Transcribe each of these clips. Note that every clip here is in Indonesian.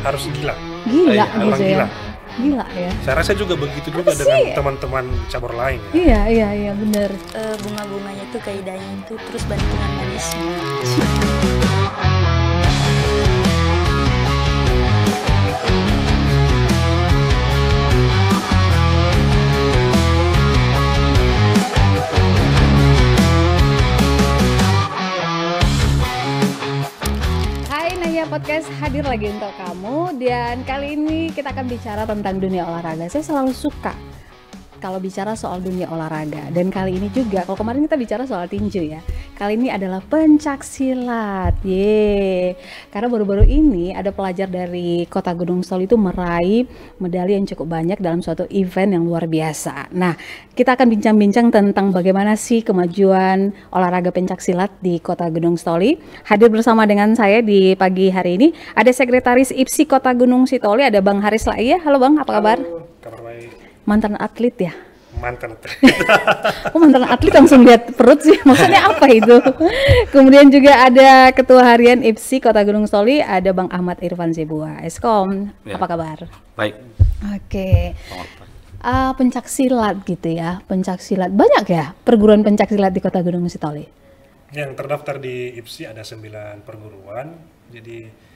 harus gila. Gila Orang gitu gila. ya. Gila ya. Saya rasa juga begitu juga Apa dengan sih? teman-teman cabur lain ya. Iya bener. Bunga-bunganya tuh kaidahnya itu terus bantuan manisnya. Hai Naya Podcast hadir lagi untuk kamu. Dan kali ini kita akan bicara tentang dunia olahraga. Saya selalu suka kalau bicara soal dunia olahraga. Dan kali ini juga, kalau kemarin kita bicara soal tinju ya, kali ini adalah pencak silat. Yeay. Karena baru-baru ini ada pelajar dari Kota Gunung Sitoli itu meraih medali yang cukup banyak dalam suatu event yang luar biasa. Nah, kita akan bincang-bincang tentang bagaimana sih kemajuan olahraga pencak silat di Kota Gunung Sitoli. Hadir bersama dengan saya di pagi hari ini ada Sekretaris IPSI Kota Gunung Sitoli, ada Bang Haris Laia. Halo Bang, apa kabar? Halo, kabar baik. Mantan atlet ya? Mantan atlet. Oh, mantan atlet langsung lihat perut sih, maksudnya apa itu? Kemudian juga ada Ketua Harian IPSI Kota Gunung Sitoli, ada Bang Ahmad Irfan Zebua. Eskom, Ya. apa kabar? Baik. Oke. Selamat pagi. Pencak silat gitu ya, pencak silat. Banyak ya perguruan pencak silat di Kota Gunung Sitoli? Yang terdaftar di IPSI ada 9 perguruan. Jadi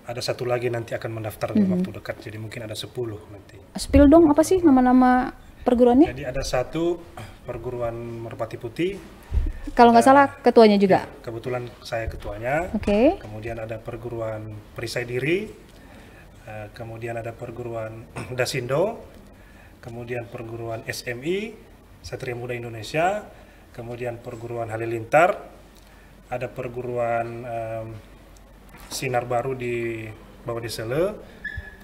ada satu lagi nanti akan mendaftar dalam waktu dekat. Jadi mungkin ada 10 nanti. Spill dong, apa sih nama-nama perguruannya? Jadi ada satu perguruan Merpati Putih. Kalau nggak salah ketuanya juga. Kebetulan saya ketuanya. Oke. Kemudian ada perguruan Perisai Diri. Kemudian ada perguruan Dasindo. Kemudian perguruan SMI, Satria Muda Indonesia. Kemudian perguruan Halilintar. Ada perguruan Sinar Baru di Bawah Desele.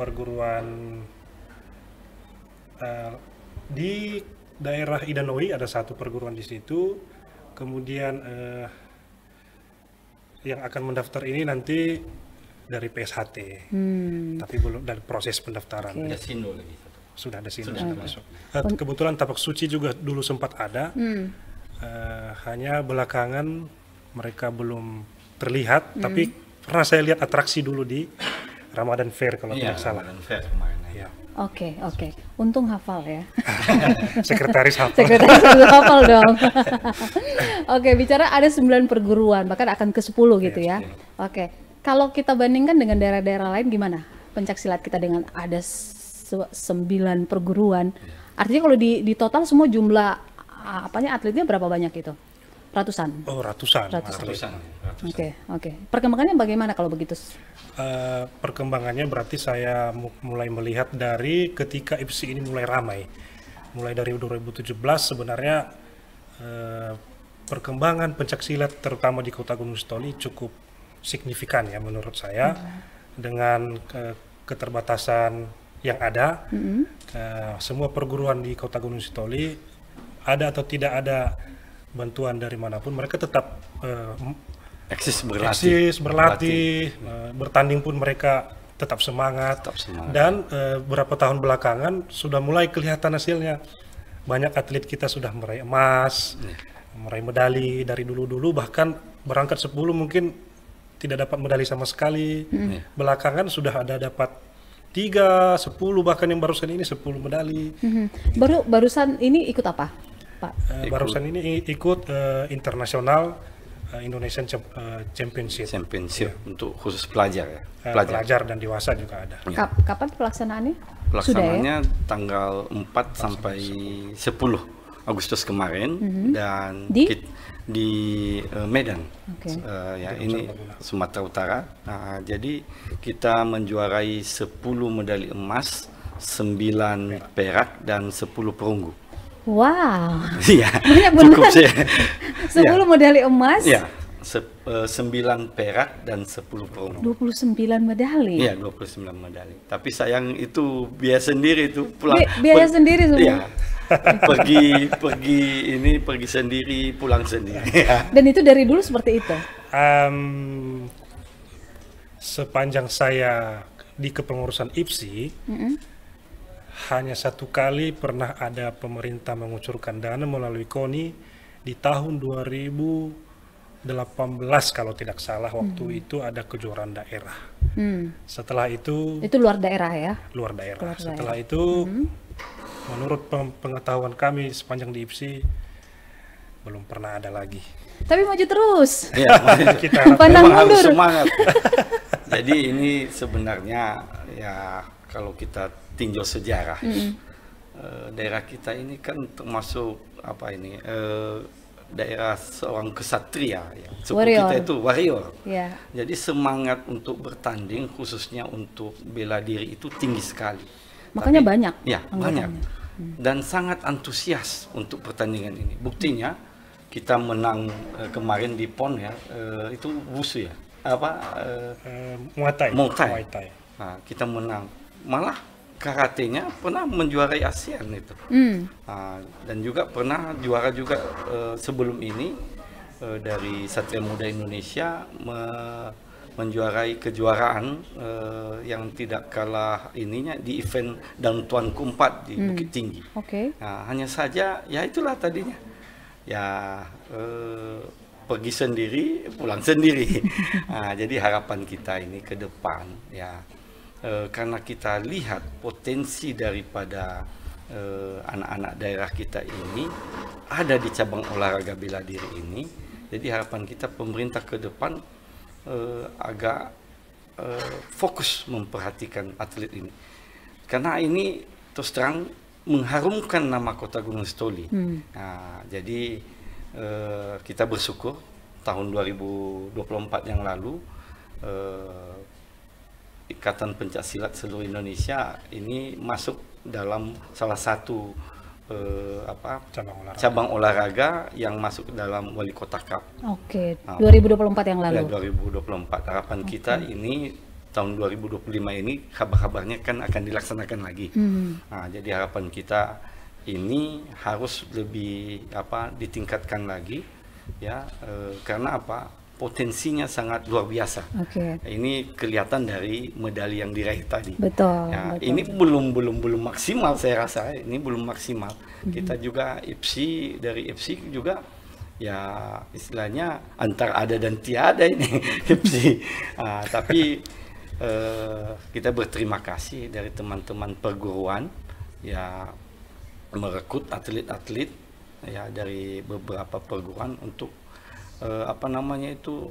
Perguruan di daerah Idanoi ada satu perguruan di situ. Kemudian yang akan mendaftar ini nanti dari PSHT, tapi belum dari proses pendaftaran. Oke. Ada Sindo lagi. Sudah ada sini Sudah. sudah masuk. Kebetulan Tapak Suci juga dulu sempat ada, hanya belakangan mereka belum terlihat. Tapi pernah saya lihat atraksi dulu di Ramadan Fair kalau Iya, tidak salah. Ramadan Fair kemarin. Ya. Oke. Untung hafal ya. Sekretaris hafal. Sekretaris itu hafal dong. Oke, bicara ada 9 perguruan, bahkan akan ke 10 gitu ya. Oke. Kalau kita bandingkan dengan daerah-daerah lain gimana? Pencak silat kita dengan ada 9 perguruan. Artinya kalau di total semua jumlah atletnya berapa banyak itu? Ratusan. Oh, ratusan. Ratusan. Oke. Perkembangannya bagaimana kalau begitu? Perkembangannya berarti saya mulai melihat dari ketika IPSI ini mulai ramai. Mulai dari 2017 sebenarnya perkembangan pencaksilat terutama di Kota Gunung Sitoli cukup signifikan ya menurut saya. Dengan keterbatasan yang ada, semua perguruan di Kota Gunung Sitoli ada atau tidak ada bantuan dari manapun, mereka tetap Eksis berlatih, bertanding pun mereka tetap semangat. Dan beberapa tahun belakangan sudah mulai kelihatan hasilnya. Banyak atlet kita sudah meraih emas, meraih medali dari dulu-dulu, bahkan berangkat 10 mungkin tidak dapat medali sama sekali. Belakangan sudah ada dapat 3, 10, bahkan yang barusan ini 10 medali. Barusan ini ikut apa, Pak? Barusan ini ikut internasional Indonesian Championship untuk khusus pelajar ya. Pelajar dan dewasa juga ada. Kapan pelaksanaannya? Pelaksanaannya tanggal 4 sampai 10 Agustus kemarin dan di Medan. Ini Sumatera Utara. Nah, jadi kita menjuarai 10 medali emas, 9 perak dan 10 perunggu. Wow. Iya. Banyak Cukup sih. 10 medali emas. Iya. 9 perak dan 10 perunggu. 29 medali. Iya, 29 medali. Tapi sayang itu biaya sendiri itu Biaya sendiri semua. Iya. pergi sendiri, pulang sendiri. Dan itu dari dulu seperti itu. Sepanjang saya di kepengurusan IPSI, hanya satu kali pernah ada pemerintah mengucurkan dana melalui KONI di tahun 2017 kalau tidak salah waktu itu ada kejuaraan daerah. Setelah itu luar daerah ya? Luar daerah. Luar Setelah itu menurut pengetahuan kami sepanjang di IPSI belum pernah ada lagi. Tapi maju terus. Ya, Kita Pandang memang harus mundur. semangat. Jadi ini sebenarnya ya kalau kita tinjau sejarah, daerah kita ini kan termasuk apa ini daerah seorang kesatria, ya. Suku Warrior. kita itu warrior. Ya. Jadi semangat untuk bertanding khususnya untuk bela diri itu tinggi sekali. Makanya banyak Ya, anggotanya. banyak. Dan sangat antusias untuk pertandingan ini. Buktinya kita menang kemarin di PON ya, itu wusu ya. Muay Thai. Muay Thai. Nah, kita menang. Malah karatenya pernah menjuarai ASEAN itu. Dan juga pernah juara juga sebelum ini dari Satria Muda Indonesia menjuarai kejuaraan yang tidak kalah ininya di event dan Tuan Kumpat di Bukit Tinggi. Nah, hanya saja ya itulah tadinya ya pergi sendiri pulang sendiri. Nah, jadi harapan kita ini ke depan ya karena kita lihat potensi daripada anak-anak daerah kita ini ada di cabang olahraga bela diri ini. Jadi harapan kita pemerintah ke depan agak fokus memperhatikan atlet ini. Karena ini terus terang mengharumkan nama Kota Gunung Sitoli. Nah, jadi kita bersyukur tahun 2024 yang lalu Ikatan Pencaksilat seluruh Indonesia ini masuk dalam salah satu cabang olahraga yang masuk dalam Wali Kota Cup. 2024 yang lalu. Ya, 2024. Harapan kita ini tahun 2025 ini kabar-kabarnya kan akan dilaksanakan lagi. Nah, jadi harapan kita ini harus lebih ditingkatkan lagi ya karena potensinya sangat luar biasa. Ini kelihatan dari medali yang diraih tadi. Betul. Ya, ini belum maksimal saya rasa. Ini belum maksimal. Kita juga dari IPSI juga ya istilahnya antar ada dan tiada ini IPSI. Tapi kita berterima kasih dari teman-teman perguruan ya merekrut atlet-atlet ya dari beberapa perguruan untuk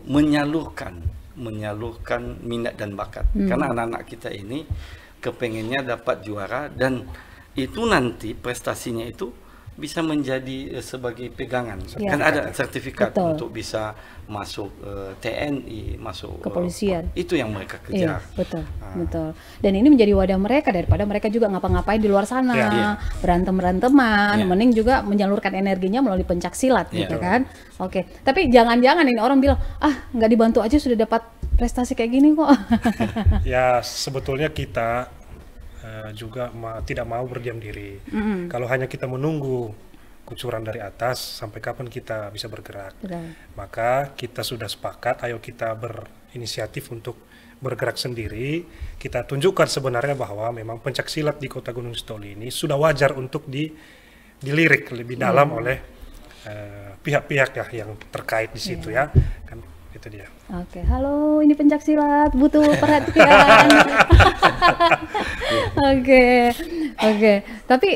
menyalurkan minat dan bakat. Karena anak-anak kita ini kepengennya dapat juara dan itu nanti prestasinya itu bisa menjadi sebagai pegangan. Kan ada sertifikat untuk bisa masuk TNI, masuk kepolisian. Itu yang mereka kejar. Betul. Dan ini menjadi wadah mereka daripada mereka juga ngapa-ngapain di luar sana, berantem-beranteman, mending juga menyalurkan energinya melalui pencaksilat gitu kan. Tapi jangan-jangan ini orang bilang, nggak dibantu aja sudah dapat prestasi kayak gini kok. Ya, sebetulnya kita juga tidak mau berdiam diri. Kalau hanya kita menunggu kucuran dari atas, sampai kapan kita bisa bergerak? Maka kita sudah sepakat, ayo kita berinisiatif untuk bergerak sendiri. Kita tunjukkan sebenarnya bahwa memang pencaksilat di Kota Gunung Sitoli ini sudah wajar untuk dilirik lebih dalam oleh pihak-pihak ya yang terkait di situ ya. Kan itu dia. Halo, ini pencaksilat butuh perhatian. Tapi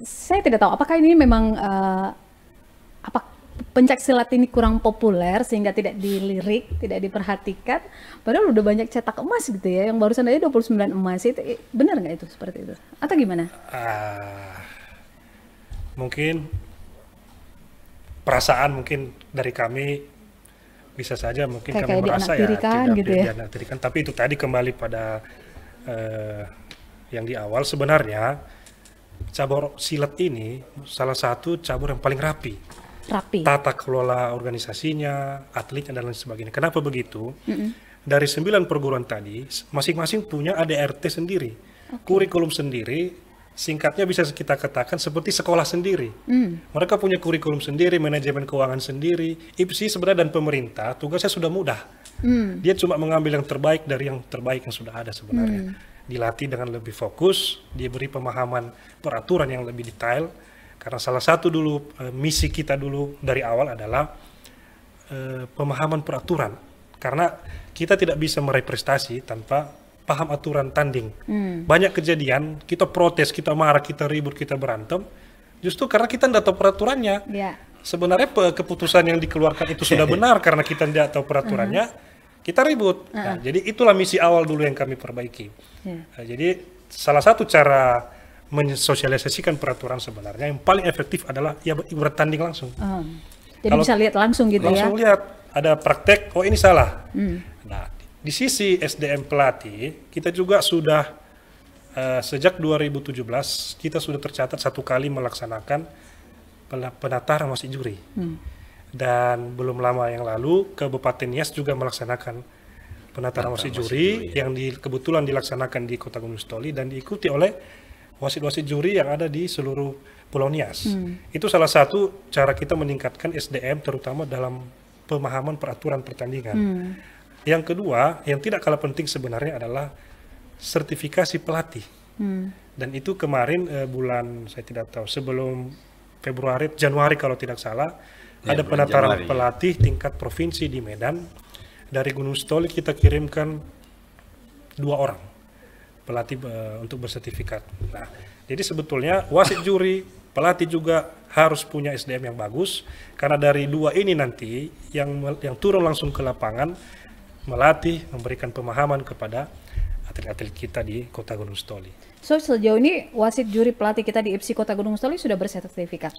saya tidak tahu apakah ini memang pencaksilat ini kurang populer sehingga tidak dilirik, tidak diperhatikan. Padahal udah banyak cetak emas gitu ya, yang barusan aja 29 emas itu benar nggak itu seperti itu? Atau gimana? Mungkin perasaan dari kami bisa saja mungkin kami merasa ya tidak dirikan. Tapi itu tadi kembali pada yang di awal sebenarnya cabur silat ini salah satu cabur yang paling rapi. Tata kelola organisasinya, atletnya dan lain sebagainya. Kenapa begitu? Dari 9 perguruan tadi masing-masing punya ADRT sendiri, kurikulum sendiri. Singkatnya bisa kita katakan seperti sekolah sendiri. Mereka punya kurikulum sendiri, manajemen keuangan sendiri. IPSI sebenarnya dan pemerintah tugasnya sudah mudah. Dia cuma mengambil yang terbaik dari yang terbaik yang sudah ada sebenarnya. Dilatih dengan lebih fokus, dia beri pemahaman peraturan yang lebih detail. Karena salah satu dulu misi kita dulu dari awal adalah pemahaman peraturan. Karena kita tidak bisa meraih prestasi tanpa paham aturan tanding. Banyak kejadian kita protes, kita marah, kita ribut, kita berantem, justru karena kita tidak tahu peraturannya. Sebenarnya keputusan yang dikeluarkan itu sudah benar karena kita tidak tahu peraturannya, kita ribut. Nah, jadi itulah misi awal dulu yang kami perbaiki. Nah, jadi salah satu cara mensosialisasikan peraturan sebenarnya yang paling efektif adalah ya bertanding langsung. Jadi bisa lihat langsung gitu langsung ya? Lihat, ada praktek, oh ini salah. Nah, di sisi SDM pelatih, kita juga sudah sejak 2017, kita sudah tercatat 1 kali melaksanakan penataan wasit juri. Dan belum lama yang lalu, Kabupaten Nias juga melaksanakan penataan wasit juri yang kebetulan dilaksanakan di Kota Gunung Sitoli dan diikuti oleh wasit-wasit juri yang ada di seluruh Pulau Nias. Itu salah satu cara kita meningkatkan SDM terutama dalam pemahaman peraturan pertandingan. Yang kedua, yang tidak kalah penting sebenarnya adalah sertifikasi pelatih. Dan itu kemarin bulan, saya tidak tahu, sebelum Januari kalau tidak salah, ada penataran pelatih tingkat provinsi di Medan. Dari Gunung Sitoli kita kirimkan 2 orang pelatih untuk bersertifikat. Nah, jadi sebetulnya wasit juri, pelatih juga harus punya SDM yang bagus, karena dari 2 ini nanti yang turun langsung ke lapangan melatih, memberikan pemahaman kepada atlet-atlet kita di Kota Gunung Sitoli. So sejauh ini wasit juri pelatih kita di IPSI Kota Gunung Sitoli sudah bersertifikat?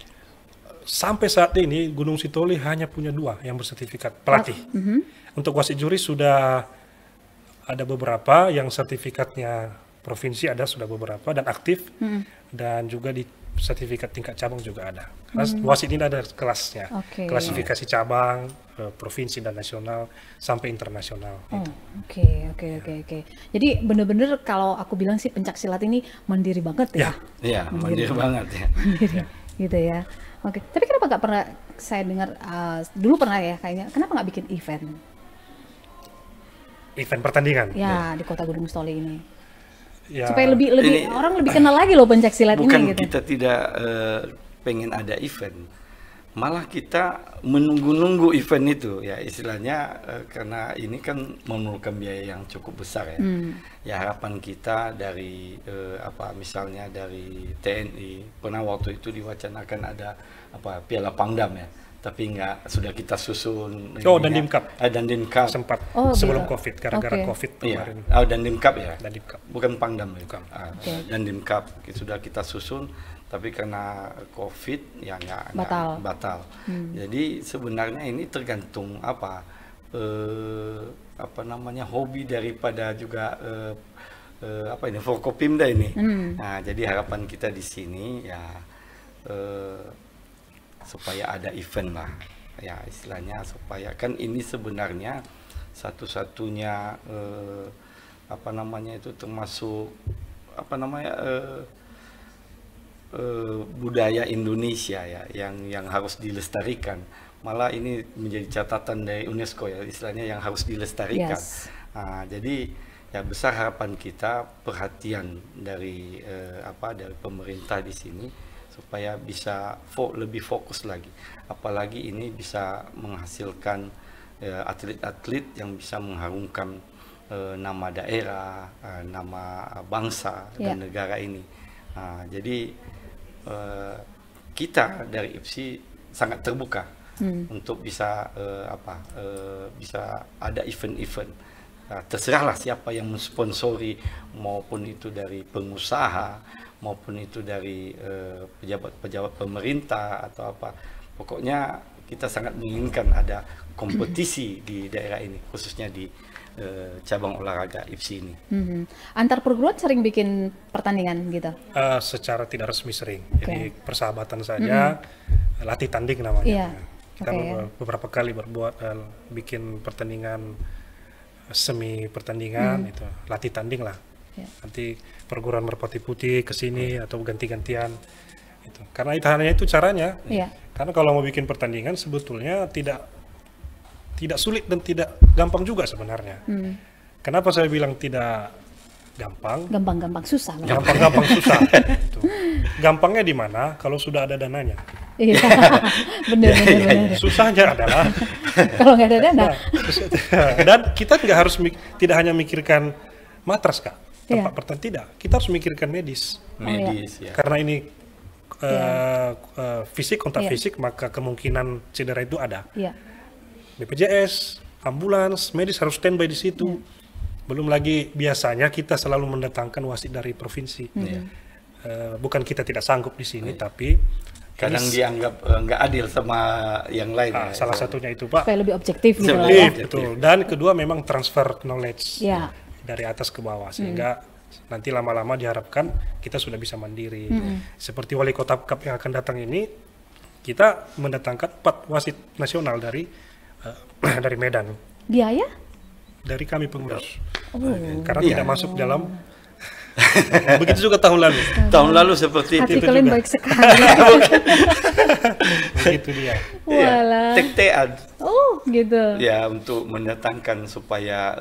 Sampai saat ini Gunung Sitoli hanya punya 2 yang bersertifikat pelatih. Untuk wasit juri sudah ada beberapa yang sertifikatnya provinsi sudah beberapa dan aktif, dan juga di sertifikat tingkat cabang juga ada. Karena wasit ini ada kelasnya, klasifikasi cabang, provinsi dan nasional sampai internasional. Oke. Jadi bener-bener kalau aku bilang sih pencak silat ini mandiri banget ya? Iya, mandiri banget ya. Mandiri, gitu ya. Oke, tapi kenapa nggak pernah saya dengar dulu pernah ya kayaknya, kenapa nggak bikin event pertandingan di Kota Gunung Sitoli ini supaya ini, orang lebih kenal lagi loh pencak silat ini gitu. Bukan kita tidak pengen ada event, malah kita menunggu-nunggu event itu ya istilahnya, karena ini kan memerlukan biaya yang cukup besar ya. Ya harapan kita dari misalnya dari TNI, pernah waktu itu diwacanakan ada Piala Pangdam ya, tapi sudah kita susun. Dandim Cup. Dandim Cup sempat sebelum COVID, gara-gara COVID kemarin. Dandim Cup ya. Dandim Cup. Bukan Pangdam ya. Dandim Cup sudah kita susun, tapi karena COVID ya batal. Jadi sebenarnya ini tergantung hobi daripada juga Forkopimda ini. Nah, jadi harapan kita di sini ya supaya ada event lah ya istilahnya, supaya kan ini sebenarnya satu-satunya termasuk budaya Indonesia ya yang harus dilestarikan, malah ini menjadi catatan dari UNESCO ya istilahnya yang harus dilestarikan. Nah, jadi ya besar harapan kita perhatian dari dari pemerintah di sini supaya bisa lebih fokus lagi, apalagi ini bisa menghasilkan atlet-atlet yang bisa mengharumkan nama daerah, nama bangsa dan negara ini. Nah, jadi kita dari IPSI sangat terbuka untuk bisa bisa ada event-event. Terserahlah siapa yang mensponsori, maupun itu dari pengusaha, maupun itu dari pejabat-pejabat pemerintah atau apa. Pokoknya kita sangat menginginkan ada kompetisi di daerah ini, khususnya di cabang olahraga IPSI ini. Antar perguruan sering bikin pertandingan gitu? Secara tidak resmi sering, jadi persahabatan saja, latih tanding namanya. Kita beberapa kali bikin pertandingan semi pertandingan, itu latih tanding lah. Nanti perguruan Merpati Putih ke sini atau ganti-gantian itu. Karena hanya itu caranya. Karena kalau mau bikin pertandingan sebetulnya tidak sulit dan tidak gampang juga sebenarnya. Kenapa saya bilang tidak gampang. Gampang-gampang susah. Gampang-gampang susah. Gitu. Gampangnya di mana? Kalau sudah ada dananya. Iya, bener. Susahnya adalah Kalau nggak ada dana. dan kita nggak harus tidak hanya mikirkan matras Kak, tempat Iya. pertanian tidak. Kita harus mikirkan medis. Ya. Karena ini fisik kontak fisik, maka kemungkinan cedera itu ada. Iya. BPJS, ambulans, medis harus standby di situ. Belum lagi biasanya kita selalu mendatangkan wasit dari provinsi. Bukan kita tidak sanggup di sini, tapi Kadang dianggap nggak adil sama yang lain. salah satunya itu Pak. Supaya lebih objektif gitu lah Iya, ya. betul. Dan kedua memang transfer knowledge Iya. dari atas ke bawah, sehingga nanti lama-lama diharapkan kita sudah bisa mandiri. Seperti wali kota Cup yang akan datang ini, kita mendatangkan 4 wasit nasional dari dari Medan, Biaya? dari kami pengurus, karena Iya. tidak masuk dalam. Begitu juga tahun lalu. Tahun lalu seperti Hati itu kalian juga. baik sekali. Begitu dia. Walah. Tek-tekan Oh, gitu. ya untuk mendatangkan supaya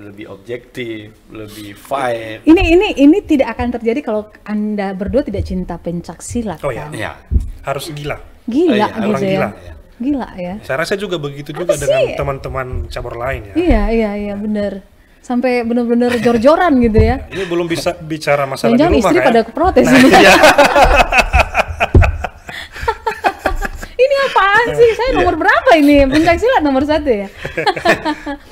lebih objektif, lebih fair. Ini tidak akan terjadi kalau Anda berdua tidak cinta pencak silat. Oh ya, kan? Ya, harus gila. Gila iya, gitu orang ya. gila. Gila ya. Saya rasa juga begitu juga dengan teman-teman cabur lain ya. Iya, bener. Sampai bener-bener jor-joran gitu ya. Ini belum bisa bicara masalah di Jangan rumah istri kan? pada protes ini. Iya. Ini apaan sih? Saya nomor berapa ini? Pencak silat nomor 1 ya.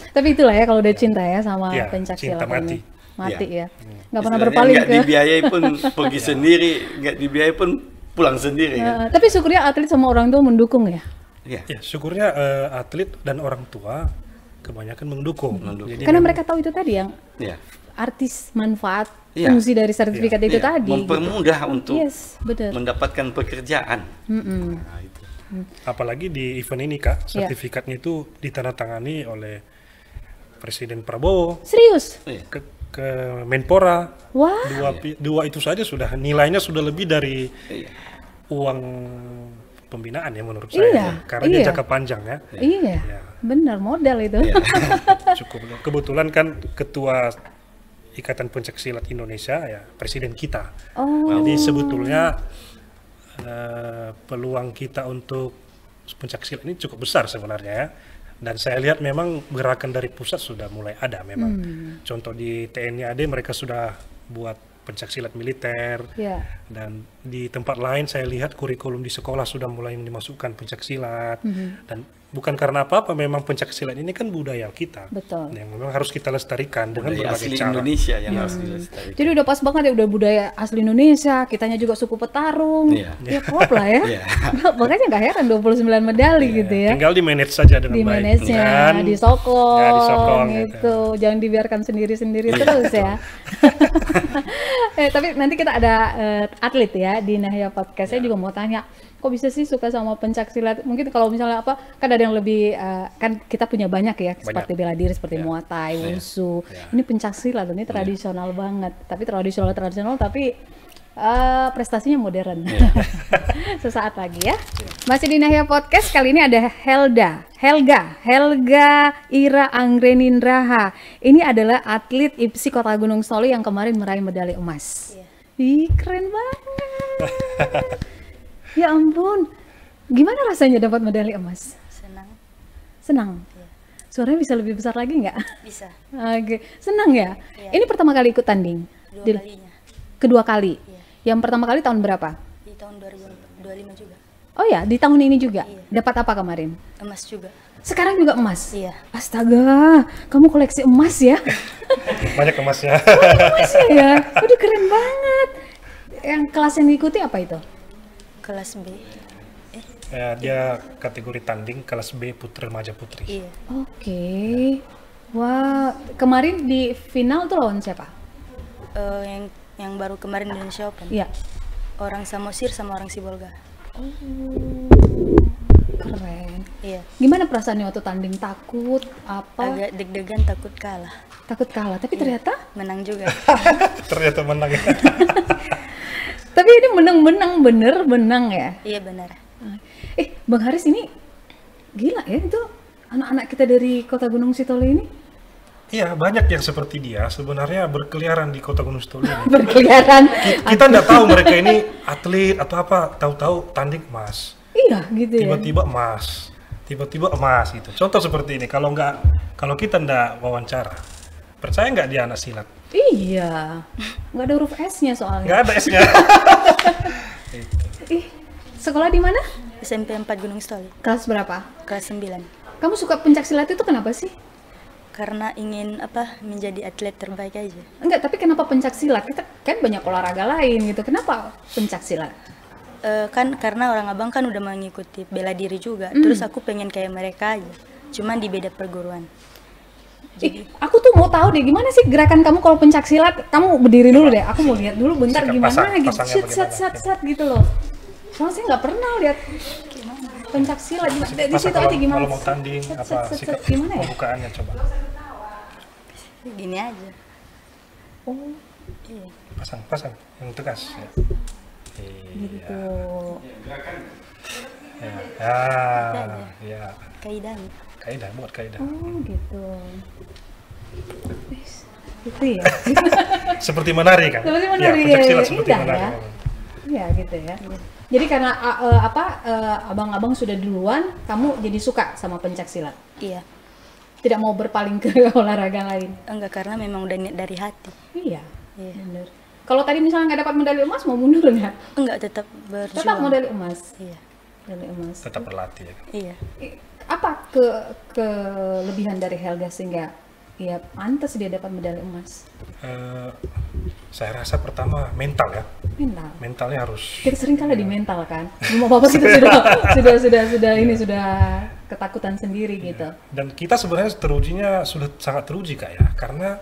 Tapi itulah ya kalau udah cinta ya sama Iya, pencak cinta silat mati. ini. Mati ya. Iya. Nggak pernah Istilahnya berpaling nggak ke. dibiayai pun pergi sendiri, nggak dibiayai pun pulang sendiri. Kan? Tapi syukurnya atlet sama orang tua mendukung ya. Ya. Ya, syukurnya atlet dan orang tua kebanyakan mendukung. Jadi Karena mereka tahu itu tadi yang Ya. artis manfaat Iya. fungsi dari sertifikat itu Ya, tadi. mempermudah untuk Yes, betul. mendapatkan pekerjaan. Nah, itu. apalagi di event ini Kak, sertifikatnya itu ditandatangani oleh Presiden Prabowo Serius? Iya. ke Menpora. Wah, Dua itu saja sudah nilainya sudah lebih dari Iya. uang pembinaan ya menurut saya. Iya, Karena dia iya. jangka panjang ya. iya. Ya. Benar modal itu. Iya. Cukup. Kebetulan kan ketua Ikatan Pencak Silat Indonesia ya presiden kita. Oh, Jadi sebetulnya peluang kita untuk pencak silat ini cukup besar sebenarnya ya. Dan saya lihat memang gerakan dari pusat sudah mulai ada memang. Contoh di TNI AD mereka sudah buat pencak silat militer. ya. Dan di tempat lain saya lihat kurikulum di sekolah sudah mulai dimasukkan pencak silat. Dan bukan karena apa-apa, memang pencak silat ini kan budaya kita. Betul. Yang memang harus kita lestarikan dengan Budaya berbagai asli cara. Indonesia yang harus dilestarikan. Jadi udah pas banget ya, udah budaya asli Indonesia, kitanya juga suku petarung. Iya. Ya klop lah ya. Iya. Makanya nggak heran 29 medali gitu ya. Tinggal di manage saja dengan Di baik. manage-nya, Dan disokong, Ya, disokong, gitu. Jangan dibiarkan sendiri-sendiri terus ya. Tapi nanti kita ada atlet ya di Nahya Podcast. Saya juga mau tanya, kok bisa sih suka sama pencak silat? Mungkin kalau misalnya apa, kan ada yang lebih, kan kita punya banyak ya, seperti bela diri, seperti Muay Thai, Wushu. Ini pencak silat, ini tradisional banget. Tapi tradisional, tapi prestasinya modern. Sesaat lagi ya. Masih di Nahya Podcast, kali ini ada Helga Ira Angrenindraha. Ini adalah atlet IPSI Kota Gunung Soli yang kemarin meraih medali emas. Ih, keren banget. Ya ampun. Gimana rasanya dapat medali emas? Senang. Senang? Suaranya bisa lebih besar lagi nggak? Bisa. Oke, senang ya? Iya. Ini pertama kali ikut tanding? Dua kalinya. Kedua kali? Iya. Yang pertama kali tahun berapa? Di tahun 2025 juga. Oh ya, di tahun ini juga? Iya. Dapat apa kemarin? Emas juga. Sekarang juga emas? Iya. Astaga, kamu koleksi emas ya? banyak emasnya. Emas ya? Udah keren banget. Yang kelas yang diikuti apa itu? Kelas B. Ya, dia kategori tanding kelas B putra remaja putri. Iya. Oke. Wah, kemarin di final tuh lawan siapa? Yang baru kemarin Indonesia Open. Iya. Orang Samosir sama orang Sibolga. Keren. Iya. Gimana perasaannya waktu tanding? Takut? Apa? Agak deg-degan, takut kalah. Takut kalah, tapi ternyata Menang juga. Ternyata menang ya. tapi ini menang bener menang ya. Iya benar. Bang Haris ini gila ya, itu anak-anak kita dari Kota Gunung Sitoli ini Iya, banyak yang seperti dia sebenarnya berkeliaran di kota Gunung Sitoli ini. Berkeliaran. Kita nggak tahu mereka ini atlet atau apa, tahu-tahu tanding emas. Iya, gitu ya. Tiba-tiba emas, tiba-tiba emas gitu. Contoh seperti ini, kalau kita nggak wawancara, percaya nggak dia anak silat? Iya, nggak ada huruf S-nya soalnya. Nggak ada S-nya. Ih, sekolah di mana? SMP 4 Gunung Sitoli, Kelas berapa? kelas 9. Kamu suka pencak silat itu kenapa sih? Karena ingin menjadi atlet terbaik aja. Enggak, tapi kenapa pencak silat? Kita kan banyak olahraga lain gitu. Kenapa pencak silat? Kan karena orang abang kan udah mengikuti bela diri juga. Terus aku pengen kayak mereka aja. Cuman di beda perguruan. Ih, aku tuh mau tahu deh gimana sih gerakan kamu kalau pencak silat. Kamu berdiri dulu deh. Aku mau lihat dulu bentar Sikap gimana gitu. pasangnya Set gitu loh. Soalnya saya nggak pernah lihat pencak silat di situ kalau, aja gimana. kalau mau tanding apa sikap gimana ya? pembukaannya coba. Gini aja. Oh, Iya. Pasang yang tegas. Ya. gitu. Ya. Kaidahnya. Kaidah, buat kaidah. Oh, gitu. Itu ya. Seperti menari kan? Seperti Ya, menari, pencak silat ya, seperti indah menari. ya. Iya gitu ya. Jadi karena abang-abang sudah duluan, kamu jadi suka sama pencak silat. Iya. Tidak mau berpaling ke olahraga lain. Enggak, karena memang udah niat dari hati. Iya. Iya. Bener. Kalau tadi misalnya nggak dapat medali emas, mau mundur nggak? Enggak, tetap berjuang. Tetap medali emas. Iya. Medali emas. Tetap berlatih ya. Iya. Apa kelebihan dari Helga sehingga ya pantas dia dapat medali emas? Saya rasa pertama mental ya. Mental. Mentalnya harus. Kita sering kali di mental kan. Cuma bapak kita sudah ketakutan sendiri gitu. Dan kita sebenarnya terujinya sudah sangat teruji Kak ya, karena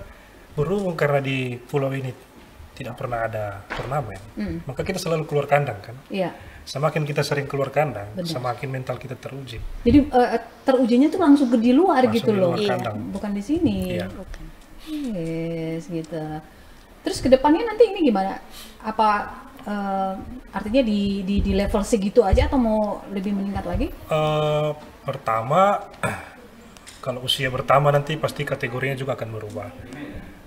berhubung karena di pulau ini tidak pernah ada turnamen, maka kita selalu keluar kandang kan. Iya. Semakin kita sering keluar kandang, Benar. semakin mental kita teruji. Jadi terujinya tuh langsung di luar Langsung gitu di loh. luar Iya. kandang. Bukan di sini. Iya. Bukan. Yes, gitu. Terus kedepannya nanti ini gimana? Apa artinya di level segitu aja atau mau lebih meningkat lagi? Pertama, kalau usia bertambah nanti pasti kategorinya juga akan berubah.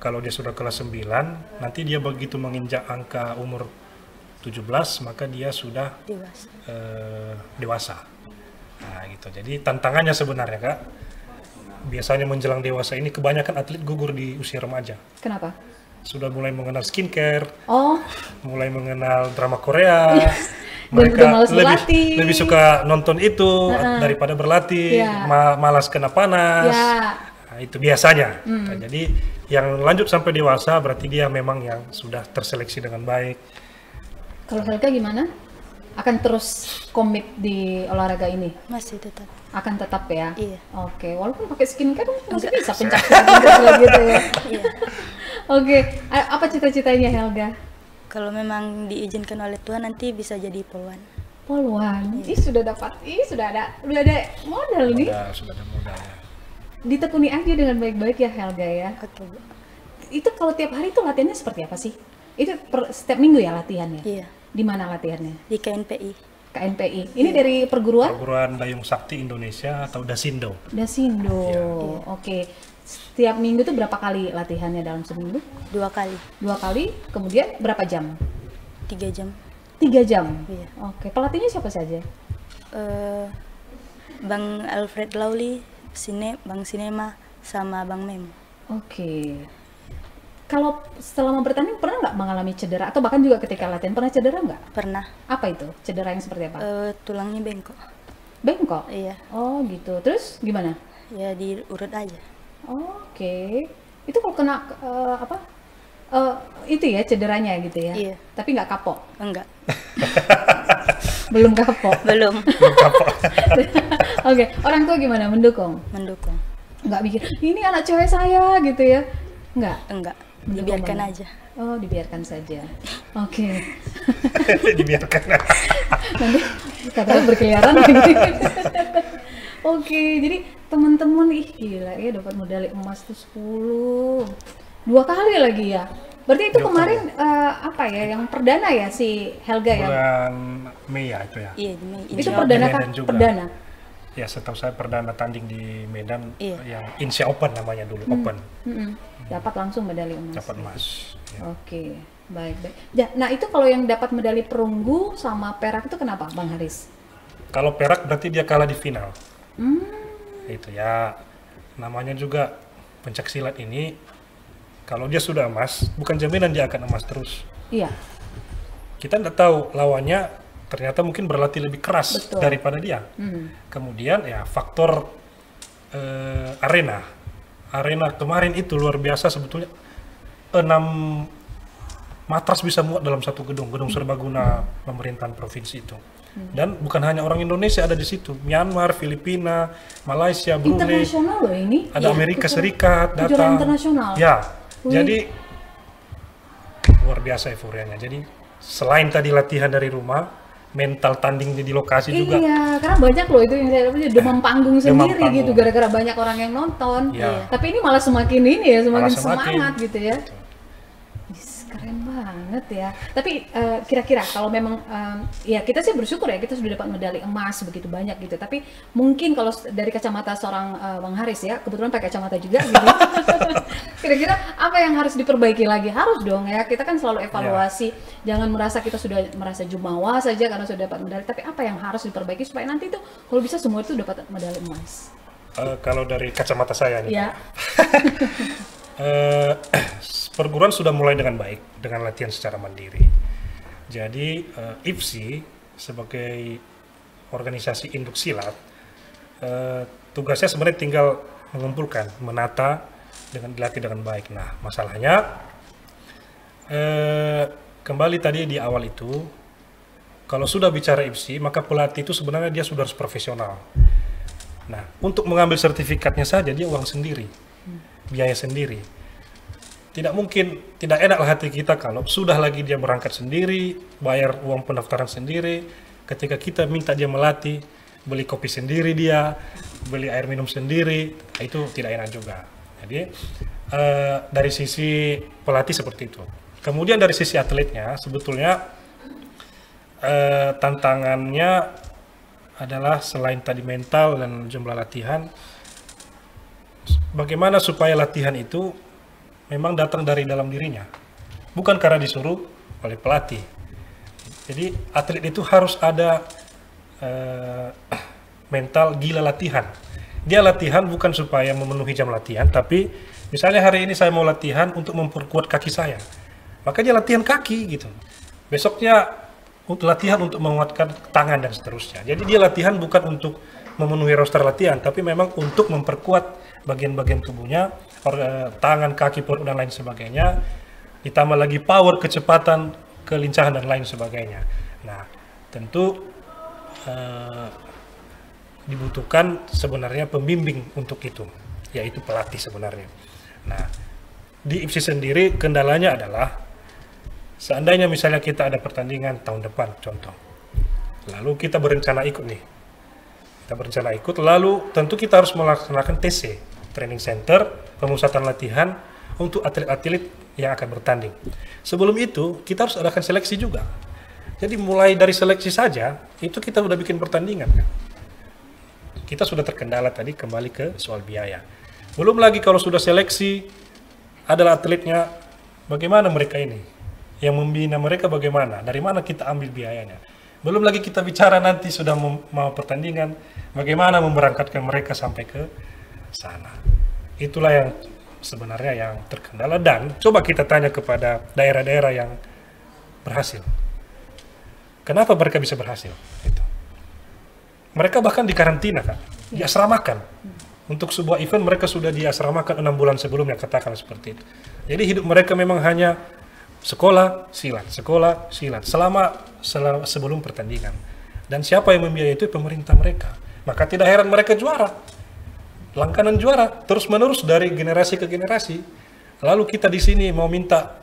Kalau dia sudah kelas 9, nanti dia begitu menginjak angka umur 17, maka dia sudah Dewasa. dewasa. Nah gitu. Jadi tantangannya sebenarnya Kak, biasanya menjelang dewasa ini kebanyakan atlet gugur di usia remaja. Kenapa? Sudah mulai mengenal skincare, Oh, mulai mengenal drama Korea. Dan udah malas lebih, berlatih. lebih suka nonton itu daripada berlatih, Iya. malas kena panas. ya. Nah, itu biasanya. Nah, jadi yang lanjut sampai dewasa berarti dia memang yang sudah terseleksi dengan baik. Kalau Helga gimana? Akan terus komit di olahraga ini? Masih tetap. Akan tetap ya? Iya. Oke, walaupun pakai skincare masih bisa pencak silat gitu ya. Iya. Oke, apa cita-citanya Helga? Kalau memang diizinkan oleh Tuhan nanti bisa jadi polwan. Poluan. Sudah ada modal nih. Sudah ada modalnya. Ditekuni aja dengan baik-baik ya Helga ya. Oke, Bu. Itu kalau tiap hari itu latihannya seperti apa sih? Itu setiap minggu ya latihannya? Iya. Di mana latihannya? Di KNPI. KNPI. Ini dari perguruan? Perguruan Dayung Sakti Indonesia atau Dasindo. Dasindo. Oke. Setiap minggu tuh berapa kali latihannya dalam seminggu? 2 kali. 2 kali. Kemudian berapa jam? 3 jam. 3 jam. Iya. Oke. Pelatihnya siapa saja? Bang Alfred Lauli, Bang Sinema, sama Bang Mem. Oke. Kalau selama bertanding pernah nggak mengalami cedera atau bahkan juga ketika latihan pernah cedera nggak? Pernah. Apa itu? Cedera yang seperti apa? Tulangnya bengkok. Bengkok. Iya. Oh gitu. Terus gimana? Ya diurut aja. Oke. Itu kalau kena itu ya cederanya gitu ya? Iya. Tapi nggak kapok? Enggak. Belum kapok? Belum. Oke. Orang tua gimana? Mendukung? Mendukung. Nggak mikir, ini anak cewek saya gitu ya? Nggak? Enggak. Mendukung Dibiarkan banget. aja. Oh, dibiarkan saja. Oke. Dibiarkan. Nanti katanya berkeliaran lagi. Oke, jadi teman-teman gila ya dapat medali emas tuh 10. 2 kali lagi ya. Berarti itu kemarin apa ya yang perdana ya si Helga ya? Bulan Mei ya itu ya. Iya, di Mei. Itu Insya perdana Medan kan? juga. Perdana. Ya, setahu saya perdana tanding di Medan yang Iya. Insia Open namanya dulu, Open. Dapat langsung medali emas. Dapat emas. Ya. Oke, baik. Nah itu kalau yang dapat medali perunggu sama perak itu kenapa, Bang Haris? Kalau perak berarti dia kalah di final. Itu ya, namanya juga pencaksilat ini, kalau dia sudah emas, bukan jaminan dia akan emas terus. Iya. Kita tidak tahu lawannya ternyata mungkin berlatih lebih keras Betul. daripada dia. Kemudian ya faktor arena kemarin itu luar biasa sebetulnya. 6 matras bisa muat dalam satu gedung serbaguna pemerintahan provinsi itu. Dan bukan hanya orang Indonesia ada di situ, Myanmar, Filipina, Malaysia, Brunei, Internasional loh ini. ada Amerika Serikat datang. Internasional. Ya, Wih. jadi luar biasa euforianya. Jadi selain tadi latihan dari rumah, mental tanding di lokasi juga. Iya, karena banyak loh itu yang saya lihat demam panggung Demam sendiri panggung. gitu gara-gara banyak orang yang nonton. Iya. Tapi ini malah semakin ini ya, semakin Malah semakin. semangat gitu ya. Wis, keren banget ya. Tapi kira-kira kalau memang ya kita sih bersyukur ya kita sudah dapat medali emas begitu banyak gitu. Tapi mungkin kalau dari kacamata seorang Bang Haris ya, kebetulan pakai kacamata juga gitu. Kira-kira apa yang harus diperbaiki lagi? Harus dong ya. Kita kan selalu evaluasi. Jangan merasa kita sudah merasa jumawa saja karena sudah dapat medali. Tapi apa yang harus diperbaiki supaya nanti itu kalau bisa semua itu dapat medali emas? Kalau dari kacamata saya nih, Ya. perguruan sudah mulai dengan baik dengan latihan secara mandiri. Jadi IPSI sebagai organisasi induk silat, tugasnya sebenarnya tinggal mengumpulkan, menata dengan dilatih dengan baik. Nah, masalahnya kembali tadi di awal itu, kalau sudah bicara IPSI, maka pelatih itu sebenarnya dia sudah harus profesional. Nah, untuk mengambil sertifikatnya saja dia uang sendiri, biaya sendiri. Tidak mungkin, tidak enak lah hati kita kalau sudah lagi dia berangkat sendiri, bayar uang pendaftaran sendiri, ketika kita minta dia melatih, beli kopi sendiri dia, beli air minum sendiri, itu tidak enak juga. Jadi dari sisi pelatih seperti itu. Kemudian dari sisi atletnya, sebetulnya tantangannya adalah selain tadi mental dan jumlah latihan, bagaimana supaya latihan itu memang datang dari dalam dirinya, bukan karena disuruh oleh pelatih. Jadi atlet itu harus ada mental gila latihan. Dia latihan bukan supaya memenuhi jam latihan, tapi misalnya hari ini saya mau latihan untuk memperkuat kaki saya, maka dia latihan kaki gitu. Besoknya untuk latihan untuk menguatkan tangan dan seterusnya. Jadi dia latihan bukan untuk memenuhi roster latihan, tapi memang untuk memperkuat bagian-bagian tubuhnya, tangan, kaki, perut, dan lain sebagainya. Ditambah lagi power, kecepatan, kelincahan, dan lain sebagainya. Nah, tentu dibutuhkan sebenarnya pembimbing untuk itu, yaitu pelatih sebenarnya. Nah, di IPSI sendiri kendalanya adalah seandainya misalnya kita ada pertandingan tahun depan, contoh, lalu kita berencana ikut nih, lalu tentu kita harus melaksanakan TC, Training Center, pemusatan latihan untuk atlet-atlet yang akan bertanding. Sebelum itu, kita harus adakan seleksi juga. Jadi mulai dari seleksi saja, itu kita sudah bikin pertandingan. Kan? Kita sudah terkendala tadi, kembali ke soal biaya. Belum lagi kalau sudah seleksi, adalah atletnya, bagaimana mereka ini? Yang membina mereka bagaimana? Dari mana kita ambil biayanya? Belum lagi kita bicara nanti sudah mau pertandingan, bagaimana memberangkatkan mereka sampai ke sana. Itulah yang sebenarnya yang terkendala, dan coba kita tanya kepada daerah-daerah yang berhasil. Kenapa mereka bisa berhasil? Itu. Mereka bahkan dikarantina, Kak. Diasramakan. Untuk sebuah event mereka sudah diasramakan 6 bulan sebelumnya, katakan seperti itu. Jadi hidup mereka memang hanya sekolah silat selama sebelum pertandingan. Dan siapa yang membiayai itu? Pemerintah mereka. Maka tidak heran mereka juara. Langganan juara terus-menerus dari generasi ke generasi. Lalu kita di sini mau minta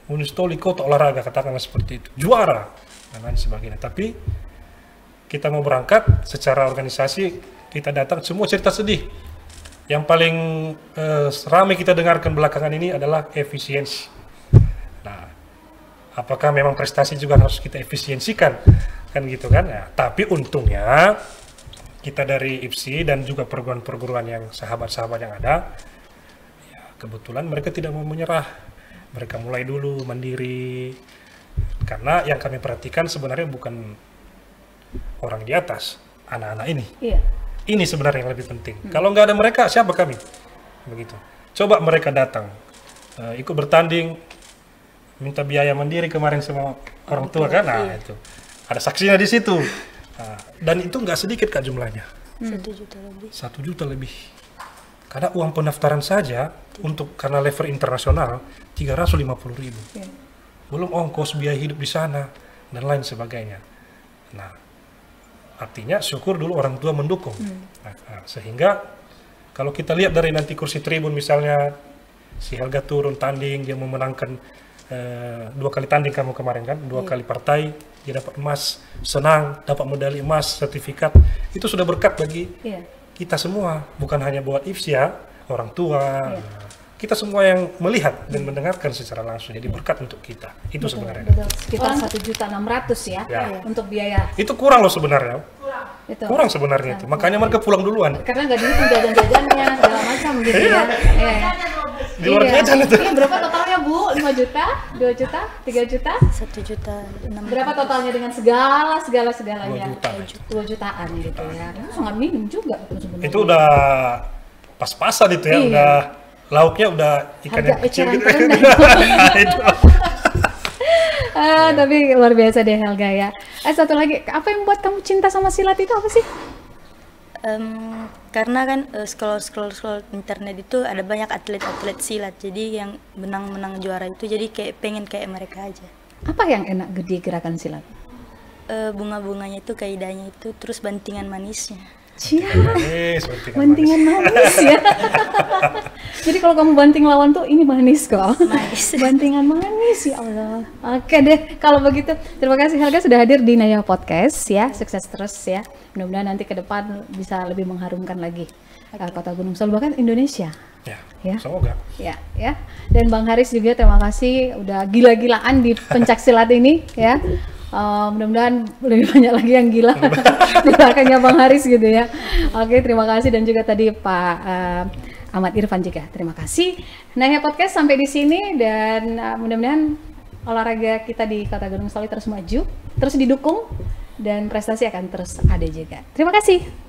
Unistoli Kota Olahraga, katakanlah seperti itu, juara dan lain sebagainya. Tapi kita mau berangkat secara organisasi, kita datang semua cerita sedih. Yang paling ramai kita dengarkan belakangan ini adalah efisiensi. Nah, apakah memang prestasi juga harus kita efisiensikan, kan gitu kan? Nah, tapi untungnya kita dari IPSI dan juga perguruan-perguruan yang sahabat-sahabat yang ada, ya, kebetulan mereka tidak mau menyerah. Mereka mulai dulu mandiri, karena yang kami perhatikan sebenarnya bukan orang di atas, anak-anak ini. Iya. Ini sebenarnya yang lebih penting. Kalau nggak ada mereka, siapa kami? Begitu. Coba mereka datang, ikut bertanding, minta biaya mandiri kemarin sama orang tua kan? Nah, itu ada saksinya di situ. Nah, dan itu nggak sedikit Kak jumlahnya. 1 juta lebih. 1 juta lebih. Karena uang pendaftaran saja untuk karena level internasional 350.000. Iya. Belum ongkos biaya hidup di sana dan lain sebagainya. Nah, artinya syukur dulu orang tua mendukung. Nah, sehingga kalau kita lihat dari nanti kursi tribun misalnya si Helga turun tanding, dia memenangkan 2 kali tanding kamu kemarin kan, 2 kali partai, dia dapat emas, senang, dapat medali emas, sertifikat, itu sudah berkat bagi kita semua, bukan hanya buat IPSI ya, orang tua, kita semua yang melihat dan mendengarkan secara langsung, jadi berkat untuk kita, itu sebenarnya. Betul. Sekitar 1.600.000 ya, untuk biaya. Itu kurang loh sebenarnya, kurang sebenarnya itu, makanya mereka pulang duluan. Karena nggak dihitung jajan-jajannya, segala macam gitu ya. Di luar jajan itu. Iya, berapa totalnya Bu? 5 juta? 2 juta? 3 juta? 1 juta 6. Berapa totalnya dengan segalanya? 2 jutaan gitu ya. Itu sangat minim juga sebenarnya. Itu udah pas-pasan itu ya, udah lauknya udah ikan yang kecil gitu. Itu. Tapi luar biasa deh Helga ya. Satu lagi, apa yang buat kamu cinta sama silat itu apa sih? Karena kan scroll internet itu ada banyak atlet-atlet silat, jadi yang menang juara itu, jadi kayak pengen kayak mereka aja. Apa yang enak gede gerakan silat? Bunga-bunganya itu, kaidahnya itu, terus bantingan manisnya. Cia, bantingan manis ya. Jadi kalau kamu banting lawan tuh ini manis kok. Bantingan manis ya Allah. Oke deh, kalau begitu terima kasih Helga sudah hadir di Naya Podcast ya. Sukses terus ya. Mudah-mudahan nanti ke depan bisa lebih mengharumkan lagi Kota Gunung Selalu, bahkan Indonesia. Ya. Semoga. Ya. Dan Bang Haris juga terima kasih udah gila-gilaan di pencak silat ini ya. Mudah-mudahan lebih banyak lagi yang gila di belakangnya Bang Haris gitu ya. Oke, terima kasih, dan juga tadi Pak Ahmad Irfan juga terima kasih. Nah ya, podcast sampai di sini, dan mudah-mudahan olahraga kita di Kota Gunung Selawi terus maju, terus didukung, dan prestasi akan terus ada juga. Terima kasih.